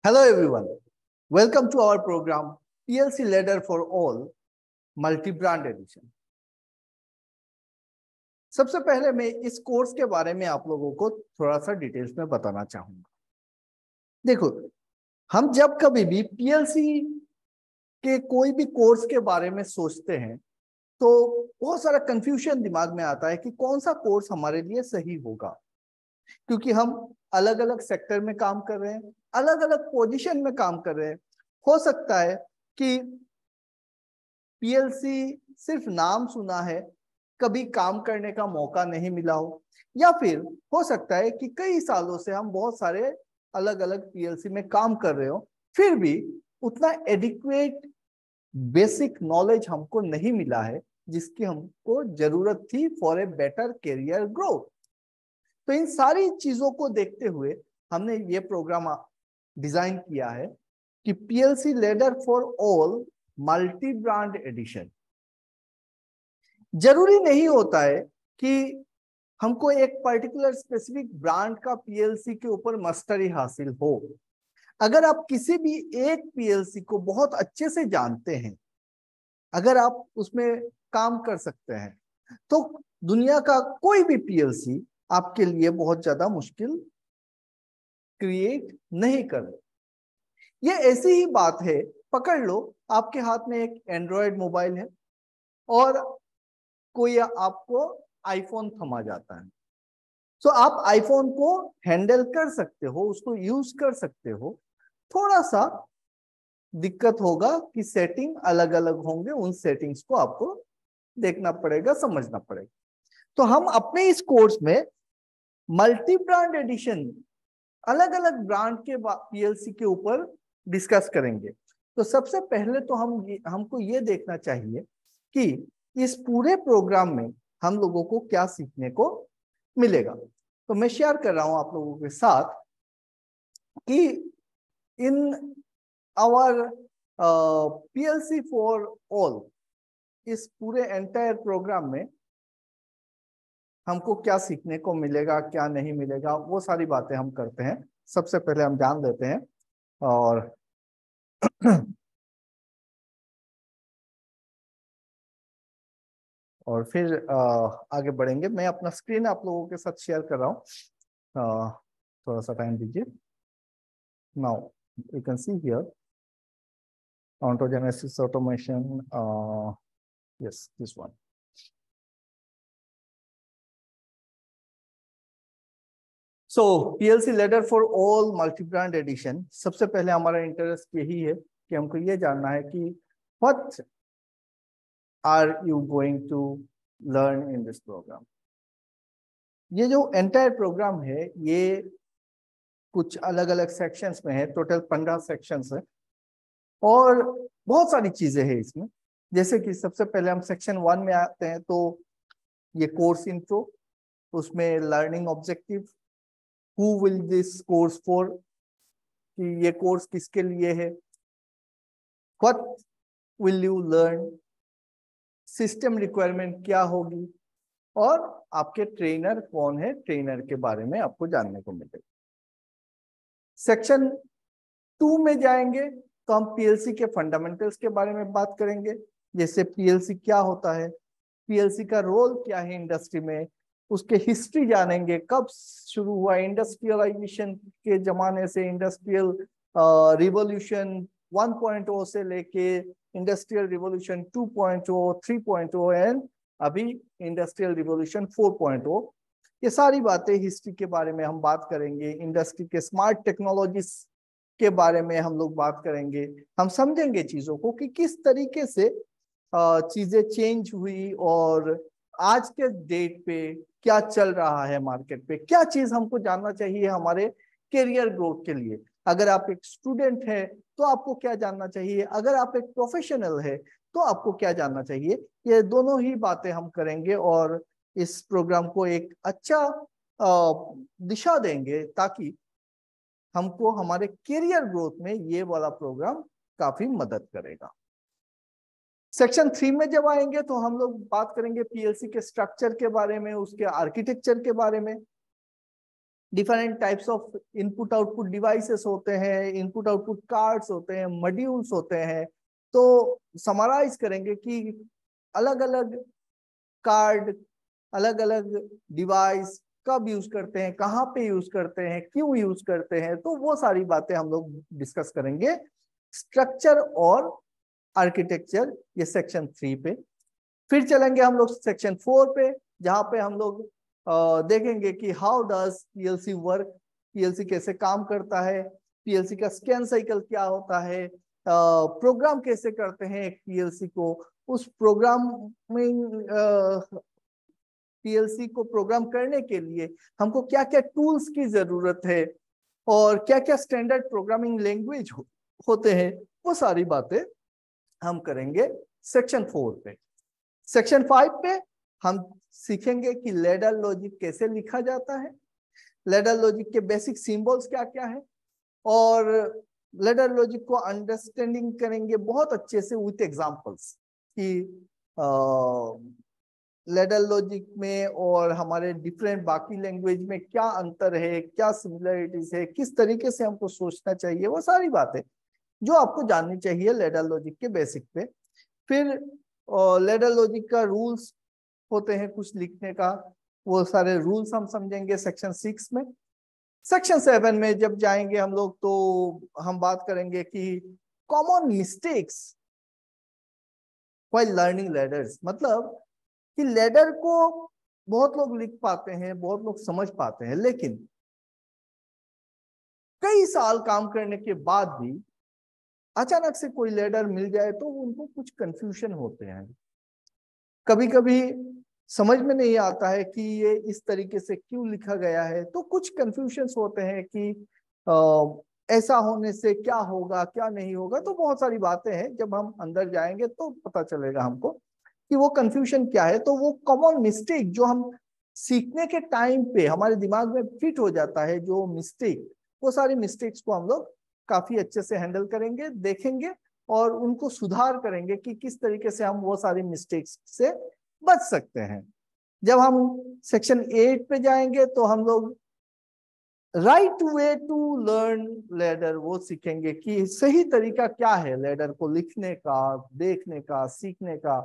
Hello everyone, welcome to our program PLC Ladder for All Multi-Brand Edition। सबसे पहले मैं इस कोर्स के बारे में आप लोगों को थोड़ा सा डिटेल्स में बताना चाहूंगा। देखो, हम जब कभी भी पीएलसी के कोई भी कोर्स के बारे में सोचते हैं तो बहुत सारा कंफ्यूजन दिमाग में आता है कि कौन सा कोर्स हमारे लिए सही होगा, क्योंकि हम अलग अलग सेक्टर में काम कर रहे हैं, अलग अलग पोजीशन में काम कर रहे हैं। हो सकता है कि पीएलसी सिर्फ नाम सुना है, कभी काम करने का मौका नहीं मिला हो, या फिर हो सकता है कि कई सालों से हम बहुत सारे अलग अलग पीएलसी में काम कर रहे हो, फिर भी उतना एडिक्वेट बेसिक नॉलेज हमको नहीं मिला है जिसकी हमको जरूरत थी for a better career growth. तो इन सारी चीजों को देखते हुए हमने ये प्रोग्राम डिजाइन किया है कि PLC ladder for all multi brand edition. जरूरी नहीं होता है कि हमको एक पर्टिकुलर स्पेसिफिक ब्रांड का पीएलसी के ऊपर मास्टरी हासिल हो। अगर आप किसी भी एक पीएलसी को बहुत अच्छे से जानते हैं, अगर आप उसमें काम कर सकते हैं, तो दुनिया का कोई भी पीएलसी आपके लिए बहुत ज्यादा मुश्किल क्रिएट नहीं कर रहे। ये ऐसी ही बात है, पकड़ लो आपके हाथ में एक एंड्रॉयड मोबाइल है और कोई आपको आईफोन थमा जाता है, तो आप आईफोन को हैंडल कर सकते हो, उसको यूज कर सकते हो। थोड़ा सा दिक्कत होगा कि सेटिंग अलग अलग होंगे, उन सेटिंग्स को आपको देखना पड़ेगा, समझना पड़ेगा। तो हम अपने इस कोर्स में मल्टी ब्रांड एडिशन, अलग अलग ब्रांड के पीएलसी के ऊपर डिस्कस करेंगे। तो सबसे पहले तो हमको ये देखना चाहिए कि इस पूरे प्रोग्राम में हम लोगों को क्या सीखने को मिलेगा। तो मैं शेयर कर रहा हूं आप लोगों के साथ कि in our PLC for all, इस पूरे एंटायर प्रोग्राम में हमको क्या सीखने को मिलेगा, क्या नहीं मिलेगा, वो सारी बातें हम करते हैं। सबसे पहले हम जान लेते हैं और और फिर आगे बढ़ेंगे। मैं अपना स्क्रीन आप लोगों के साथ शेयर कर रहा हूँ, थोड़ा सा टाइम दीजिए। Now you can see here ontogenesis automation, yes, this one. So PLC ladder for all multi-brand edition, सबसे पहले हमारा इंटरेस्ट यही है कि हमको ये जानना है कि what are you going to learn in this program। ये जो एंटायर प्रोग्राम है ये कुछ अलग अलग सेक्शंस में है, टोटल 15 सेक्शंस है और बहुत सारी चीजें हैं इसमें। जैसे कि सबसे पहले हम सेक्शन 1 में आते हैं, तो ये कोर्स इंट्रो, उसमें learning objective, who will this course for, कि ये कोर्स किसके लिए है, what will you learn, system requirement क्या होगी, और आपके ट्रेनर कौन है, ट्रेनर के बारे में आपको जानने को मिलेगा। सेक्शन 2 में जाएंगे तो हम पीएलसी के फंडामेंटल्स के बारे में बात करेंगे, जैसे पीएलसी क्या होता है, पीएलसी का रोल क्या है इंडस्ट्री में, उसके हिस्ट्री जानेंगे, कब शुरू हुआ इंडस्ट्रियलाइजेशन के जमाने से, इंडस्ट्रियल रिवॉल्यूशन 1.0 से लेके इंडस्ट्रियल रिवॉल्यूशन 2.0, 3.0 एंड अभी इंडस्ट्रियल रिवॉल्यूशन 4.0। ये सारी बातें हिस्ट्री के बारे में हम बात करेंगे। इंडस्ट्री के स्मार्ट टेक्नोलॉजीज के बारे में हम लोग बात करेंगे। हम समझेंगे चीजों को कि किस तरीके से चीजें चेंज हुई और आज के डेट पे क्या चल रहा है मार्केट पे, क्या चीज हमको जानना चाहिए हमारे करियर ग्रोथ के लिए। अगर आप एक स्टूडेंट है तो आपको क्या जानना चाहिए, अगर आप एक प्रोफेशनल है तो आपको क्या जानना चाहिए। ये दोनों ही बातें हम करेंगे और इस प्रोग्राम को एक अच्छा दिशा देंगे ताकि हमको हमारे करियर ग्रोथ में ये वाला प्रोग्राम काफी मदद करेगा। सेक्शन 3 में जब आएंगे तो हम लोग बात करेंगे पीएलसी के स्ट्रक्चर के बारे में, उसके आर्किटेक्चर के बारे में, different types of input output devices होते हैं, इनपुट आउटपुट कार्ड्स होते हैं, मॉड्यूल्स होते हैं। तो समराइज करेंगे कि अलग अलग कार्ड, अलग अलग डिवाइस कब यूज करते हैं, कहाँ पे यूज करते हैं, क्यों यूज करते हैं, तो वो सारी बातें हम लोग डिस्कस करेंगे। स्ट्रक्चर और आर्किटेक्चर, ये सेक्शन 3 पे। फिर चलेंगे हम लोग सेक्शन 4 पे, जहाँ पे हम लोग देखेंगे कि how does PLC work, PLC कैसे काम करता है, पीएलसी का स्कैन साइकिल क्या होता है, प्रोग्राम कैसे करते हैं एक पीएलसी को, उस प्रोग्राम में पीएलसी को प्रोग्राम करने के लिए हमको क्या क्या टूल्स की जरूरत है, और क्या क्या स्टैंडर्ड प्रोग्रामिंग लैंग्वेज होते हैं, वो सारी बातें हम करेंगे सेक्शन 4 पे। सेक्शन 5 पे हम सीखेंगे कि लैडर लॉजिक कैसे लिखा जाता है, लैडर लॉजिक के बेसिक सिंबल्स क्या क्या है, और लैडर लॉजिक को अंडरस्टैंडिंग करेंगे बहुत अच्छे से विथ एग्जांपल्स कि लैडर लॉजिक में और हमारे डिफरेंट बाकी लैंग्वेज में क्या अंतर है, क्या सिमिलरिटीज है, किस तरीके से हमको सोचना चाहिए, वो सारी बातें जो आपको जाननी चाहिए लैडर लॉजिक के बेसिक पे। फिर लैडर लॉजिक का रूल्स होते हैं कुछ लिखने का, वो सारे रूल्स हम समझेंगे सेक्शन 6 में। सेक्शन 7 में जब जाएंगे हम लोग तो हम बात करेंगे कि common mistakes while learning ladders, मतलब कि लैडर को बहुत लोग लिख पाते हैं, बहुत लोग समझ पाते हैं, लेकिन कई साल काम करने के बाद भी अचानक से कोई लैडर मिल जाए तो उनको कुछ कंफ्यूजन होते हैं। कभी कभी समझ में नहीं आता है कि ये इस तरीके से क्यों लिखा गया है, तो कुछ कंफ्यूजन होते हैं कि ऐसा होने से क्या होगा क्या नहीं होगा। तो बहुत सारी बातें हैं, जब हम अंदर जाएंगे तो पता चलेगा हमको कि वो कंफ्यूजन क्या है। तो वो कॉमन मिस्टेक जो हम सीखने के टाइम पे हमारे दिमाग में फिट हो जाता है, जो मिस्टेक, वो सारी मिस्टेक्स को हम लोग काफी अच्छे से हैंडल करेंगे, देखेंगे और उनको सुधार करेंगे कि किस तरीके से हम वो सारी मिस्टेक्स से बच सकते हैं। जब हम सेक्शन 8 पे जाएंगे तो हम लोग right way to learn ladder वो सीखेंगे कि सही तरीका क्या है लैडर को लिखने का, देखने का, सीखने का।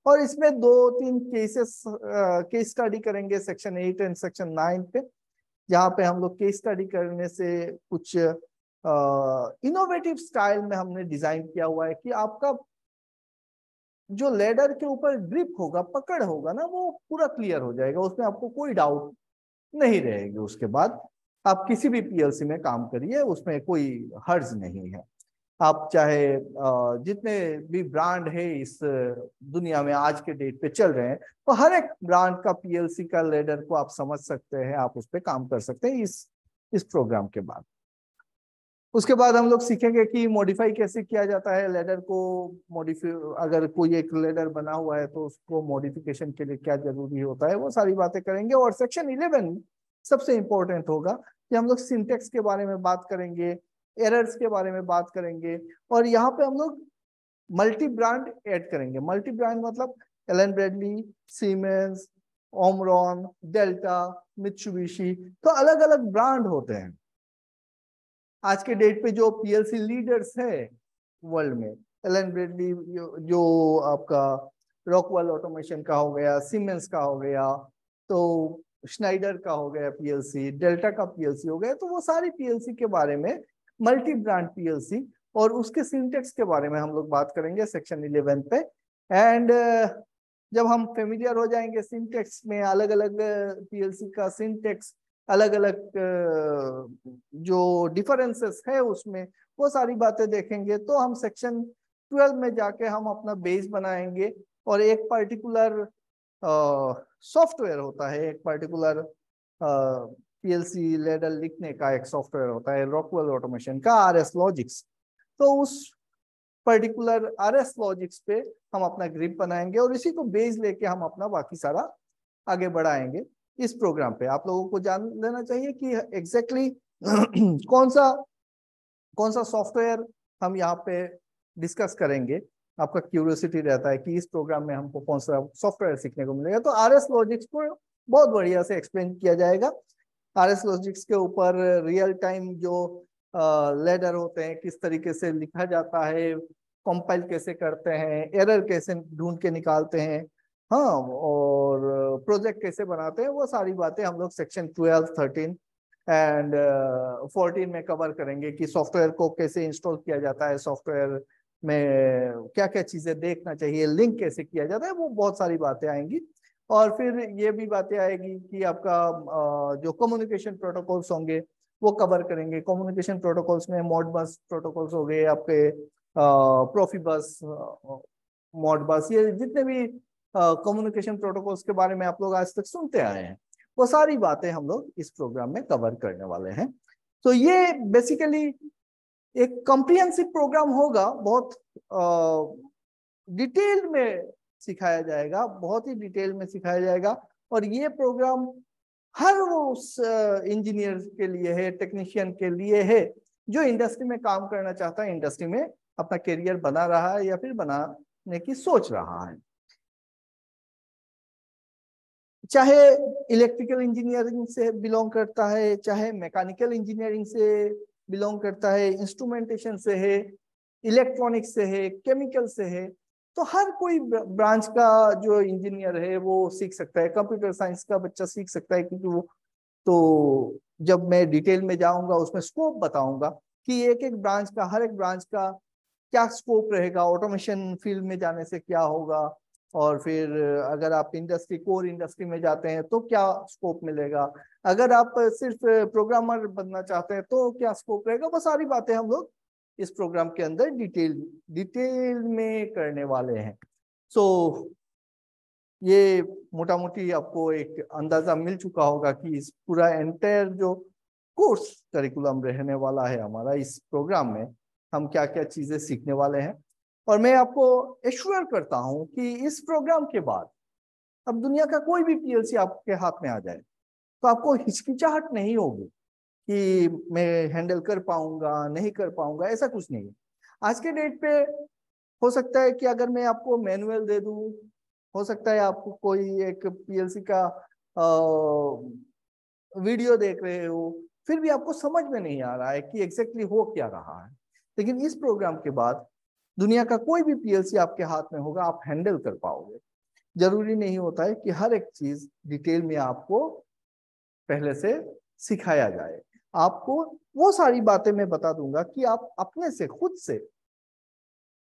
और इसमें 2-3 केस स्टडी करेंगे सेक्शन 8 एंड सेक्शन 9 पे, जहाँ पे हम लोग केस स्टडी करने से कुछ इनोवेटिव स्टाइल में हमने डिजाइन किया हुआ है कि आपका जो लैडर के ऊपर ग्रिप होगा, पकड़ होगा ना, वो पूरा क्लियर हो जाएगा, उसमें आपको कोई डाउट नहीं रहेगी। उसके बाद आप किसी भी पीएलसी में काम करिए, उसमें कोई हर्ज नहीं है। आप चाहे जितने भी ब्रांड है इस दुनिया में आज के डेट पे चल रहे हैं, तो हर एक ब्रांड का पीएलसी का लैडर को आप समझ सकते हैं, आप उस पर काम कर सकते हैं इस प्रोग्राम के बाद। उसके बाद हम लोग सीखेंगे कि मॉडिफाई कैसे किया जाता है लैडर को। मॉडिफाई, अगर कोई एक लैडर बना हुआ है तो उसको मॉडिफिकेशन के लिए क्या जरूरी होता है, वो सारी बातें करेंगे। और सेक्शन 11 सबसे इंपॉर्टेंट होगा कि हम लोग सिंटेक्स के बारे में बात करेंगे, एरर्स के बारे में बात करेंगे, और यहाँ पे हम लोग मल्टी ब्रांड ऐड करेंगे। मल्टी ब्रांड मतलब Allen Bradley, Siemens, Omron, Delta, Mitsubishi, तो अलग अलग ब्रांड होते हैं। आज के डेट पे जो पीएलसी लीडर्स है वर्ल्ड में, एलन ब्रैडली जो आपका रॉकवेल ऑटोमेशन का हो गया, सीमेंस का हो गया, तो स्नाइडर का हो गया पीएलसी, डेल्टा का पीएलसी हो गया, तो वो सारी पीएलसी के बारे में, मल्टी ब्रांड पीएलसी और उसके सिंटेक्स के बारे में हम लोग बात करेंगे सेक्शन 11 पे। एंड जब हम फेमिलियर हो जाएंगे सिंटेक्स में, अलग अलग पीएलसी का सिंटेक्स, अलग अलग जो डिफरेंसेस है उसमें, वो सारी बातें देखेंगे, तो हम सेक्शन 12 में जाके हम अपना बेस बनाएंगे। और एक पर्टिकुलर सॉफ्टवेयर होता है, एक पर्टिकुलर पीएलसी लैडर लिखने का एक सॉफ्टवेयर होता है रॉकवेल ऑटोमेशन का, आरएस लॉजिक्स। तो उस पर्टिकुलर आरएस लॉजिक्स पे हम अपना ग्रिप बनाएंगे और इसी को बेस लेके हम अपना बाकी सारा आगे बढ़ाएंगे। इस प्रोग्राम पे आप लोगों को जान लेना चाहिए कि एग्जैक्टली कौन सा सॉफ्टवेयर हम यहाँ पे डिस्कस करेंगे। आपका क्यूरियोसिटी रहता है कि इस प्रोग्राम में हमको कौन सा सॉफ्टवेयर सीखने को मिलेगा, तो आरएस लॉजिक्स को बहुत बढ़िया से एक्सप्लेन किया जाएगा। RS लॉजिक्स के ऊपर रियल टाइम जो लेडर होते हैं किस तरीके से लिखा जाता है, कंपाइल कैसे करते हैं, एरर कैसे ढूंढ के निकालते हैं, हाँ, और प्रोजेक्ट कैसे बनाते हैं, वो सारी बातें हम लोग सेक्शन 12, 13 एंड 14 में कवर करेंगे कि सॉफ्टवेयर को कैसे इंस्टॉल किया जाता है, सॉफ्टवेयर में क्या क्या चीजें देखना चाहिए, लिंक कैसे किया जाता है, वो बहुत सारी बातें आएंगी। और फिर ये भी बातें आएगी कि आपका जो कम्युनिकेशन प्रोटोकॉल्स होंगे वो कवर करेंगे। कम्युनिकेशन प्रोटोकॉल्स में मॉडबस प्रोटोकॉल्स हो गए आपके, प्रोफिबस, मॉडबस, ये जितने भी कम्युनिकेशन प्रोटोकॉल्स के बारे में आप लोग आज तक सुनते आए हैं, वो सारी बातें हम लोग इस प्रोग्राम में कवर करने वाले हैं। तो ये बेसिकली एक कॉम्प्रिहेंसिव प्रोग्राम होगा, बहुत डिटेल में सिखाया जाएगा, बहुत ही डिटेल में सिखाया जाएगा। और ये प्रोग्राम हर उस इंजीनियर के लिए है, टेक्नीशियन के लिए है जो इंडस्ट्री में काम करना चाहता है, इंडस्ट्री में अपना करियर बना रहा है या फिर बनाने की सोच रहा है। चाहे इलेक्ट्रिकल इंजीनियरिंग से बिलोंग करता है, चाहे मैकेनिकल इंजीनियरिंग से बिलोंग करता है, इंस्ट्रूमेंटेशन से है, इलेक्ट्रॉनिक्स से है, केमिकल से है, तो हर कोई ब्रांच का जो इंजीनियर है वो सीख सकता है। कंप्यूटर साइंस का बच्चा सीख सकता है, क्योंकि वो, तो जब मैं डिटेल में जाऊंगा उसमें स्कोप बताऊंगा कि एक एक ब्रांच का, हर एक ब्रांच का क्या स्कोप रहेगा, ऑटोमेशन फील्ड में जाने से क्या होगा, और फिर अगर आप इंडस्ट्री, कोर इंडस्ट्री में जाते हैं तो क्या स्कोप मिलेगा, अगर आप सिर्फ प्रोग्रामर बनना चाहते हैं तो क्या स्कोप रहेगा। वो सारी बातें हम लोग इस प्रोग्राम के अंदर डिटेल में करने वाले हैं। सो ये मोटा मोटी आपको एक अंदाजा मिल चुका होगा कि इस पूरा एंटायर जो कोर्स करिकुलम रहने वाला है हमारा, इस प्रोग्राम में हम क्या क्या चीजें सीखने वाले हैं। और मैं आपको एश्योर करता हूं कि इस प्रोग्राम के बाद अब दुनिया का कोई भी पीएलसी आपके हाथ में आ जाए तो आपको हिचकिचाहट नहीं होगी कि मैं हैंडल कर पाऊंगा नहीं कर पाऊंगा, ऐसा कुछ नहीं है। आज के डेट पे हो सकता है कि अगर मैं आपको मैनुअल दे दूं, हो सकता है आपको कोई एक पीएलसी का वीडियो देख रहे हो, फिर भी आपको समझ में नहीं आ रहा है कि एग्जैक्टली हो क्या रहा है। लेकिन इस प्रोग्राम के बाद दुनिया का कोई भी पीएलसी आपके हाथ में होगा, आप हैंडल कर पाओगे। जरूरी नहीं होता है कि हर एक चीज डिटेल में आपको पहले से सिखाया जाए। आपको वो सारी बातें मैं बता दूंगा कि आप अपने से, खुद से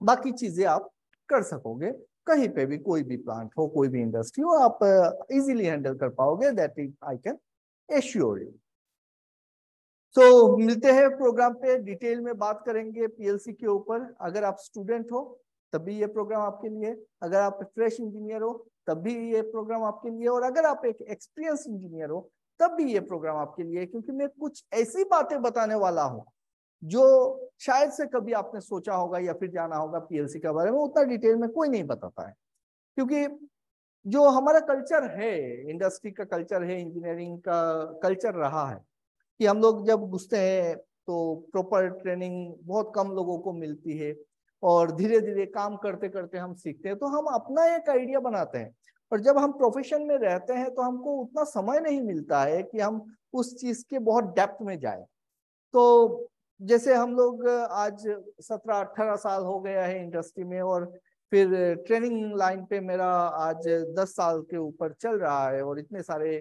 बाकी चीजें आप कर सकोगे। कहीं पे भी, कोई भी प्लांट हो, कोई भी इंडस्ट्री हो, आप इजीली हैंडल कर पाओगे। That is I can assure you. तो मिलते हैं प्रोग्राम पे, डिटेल में बात करेंगे पीएलसी के ऊपर। अगर आप स्टूडेंट हो तब भी ये प्रोग्राम आपके लिए, अगर आप फ्रेश इंजीनियर हो तब भी ये प्रोग्राम आपके लिए, और अगर आप एक एक्सपीरियंस इंजीनियर हो तब भी ये प्रोग्राम आपके लिए, क्योंकि मैं कुछ ऐसी बातें बताने वाला हूं जो शायद से कभी आपने सोचा होगा या फिर जाना होगा पीएलसी के बारे में, उतना डिटेल में कोई नहीं बताता है। क्योंकि जो हमारा कल्चर है, इंडस्ट्री का कल्चर है, इंजीनियरिंग का कल्चर रहा है कि हम लोग जब घुसते हैं तो प्रॉपर ट्रेनिंग बहुत कम लोगों को मिलती है, और धीरे धीरे काम करते करते हम सीखते हैं, तो हम अपना एक आइडिया बनाते हैं। और जब हम प्रोफेशन में रहते हैं तो हमको उतना समय नहीं मिलता है कि हम उस चीज के बहुत डेप्थ में जाए। तो जैसे हम लोग आज 17-18 साल हो गया है इंडस्ट्री में, और फिर ट्रेनिंग लाइन पे मेरा आज 10 साल के ऊपर चल रहा है, और इतने सारे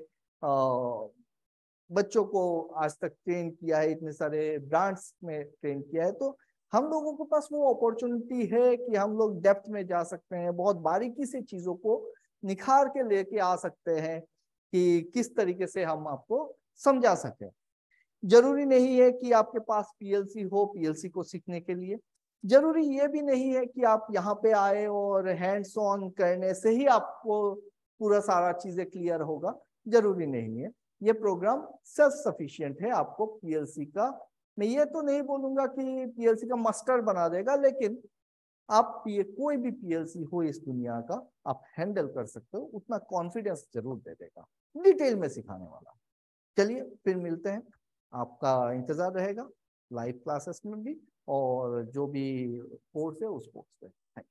बच्चों को आज तक ट्रेन किया है, इतने सारे ब्रांड्स में ट्रेन किया है। तो हम लोगों के पास वो अपॉर्चुनिटी है कि हम लोग डेप्थ में जा सकते हैं, बहुत बारीकी से चीजों को निखार के लेके आ सकते हैं कि किस तरीके से हम आपको समझा सकें। जरूरी नहीं है कि आपके पास पीएलसी हो पीएलसी को सीखने के लिए, जरूरी ये भी नहीं है कि आप यहाँ पे आए और हैंड्स ऑन करने से ही आपको पूरा सारा चीजें क्लियर होगा, जरूरी नहीं है। ये प्रोग्राम सेल्फ सफिशिएंट है आपको पीएलसी का। मैं ये तो नहीं बोलूंगा कि पीएलसी का मास्टर बना देगा, लेकिन आप कोई भी पीएलसी हो इस दुनिया का आप हैंडल कर सकते हो, उतना कॉन्फिडेंस जरूर दे देगा, डिटेल में सिखाने वाला। चलिए फिर मिलते हैं, आपका इंतजार रहेगा लाइव क्लासेस में भी, और जो भी कोर्स है उस कोर्स पे।